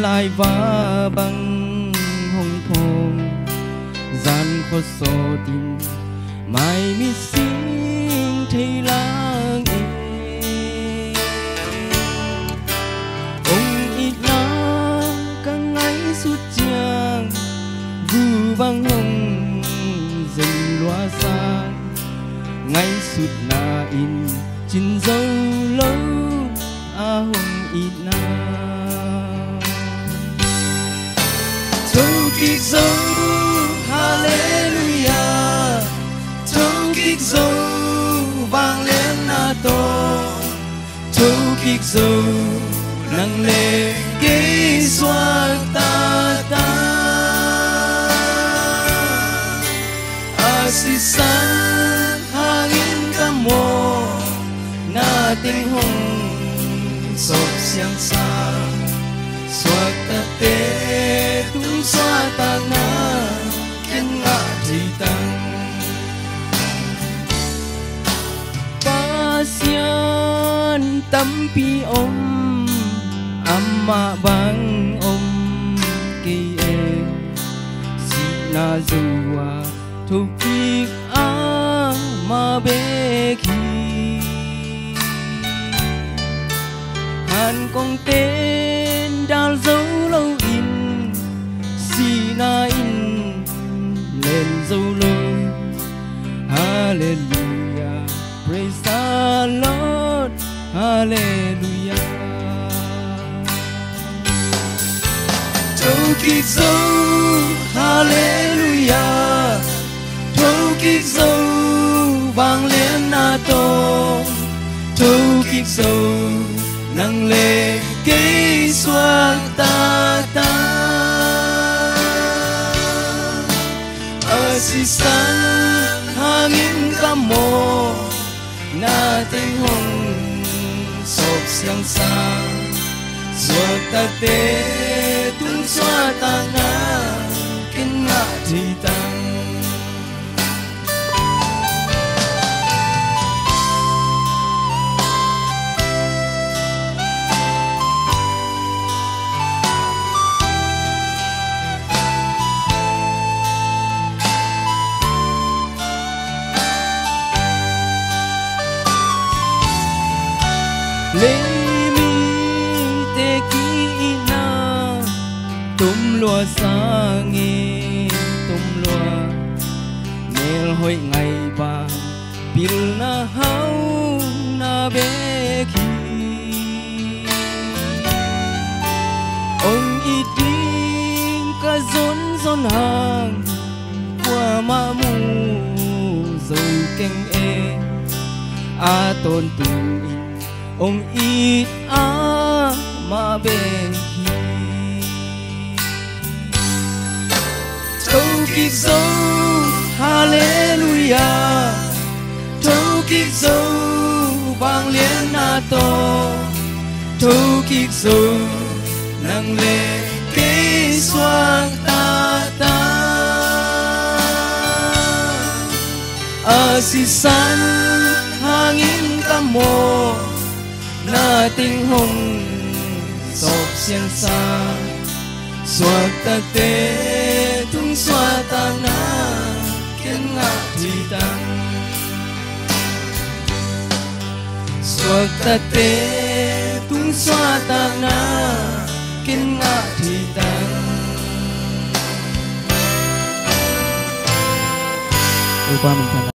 lại và bằng hồng thong gian khó so tin mai mi sinh thấy lang ông ít na càng ngày suốt chang vu vang hồng dần loa sang ngay suốt na in chín dấu lâu a hồng ít na thâu kịch dấu hallelujah thâu kịch dấu vang lên na to thâu kịch dấu nâng lệ kê xoa ta ta asisan hangin kamo na tình hồng sop siang sa swag ta te tung xoa ta na kiên ngạ thì tăng pasian tampi om amma bang om ki e si na zuwa thu ki a ma be ki hàn con tên đào dấu lâu in si na in lên dấu lâu hallelujah praise the Lord hallelujah thâu kịch dấu hallelujah thâu kịch dấu vang lên na to thâu kịch dấu nâng lệ kê xoa ta ta asisan hangin kamo na tình hồng sop siang sa swag ta te tung xoa ta na kiên ngạ thì tăng lê mi te ki na tum lúa sa nghe tum lúa nel hoi ngày ba pil na hau na be ki ông ít linh ka zon zon hàng qua ma mu dầu keng e a tôn tu ông ít a ma bên khi thâu kịch dấu hallelujah thâu kịch dấu vang lên na to thâu kịch dấu nâng lệ kê xoang ta ta asisan hangin kamo na tình hồng sop siang sa swag ta te tung xoa ta na kiên ngạ thì tăng swag ta te tung xoa ta na kiên ngạ thì tăng vừa qua mình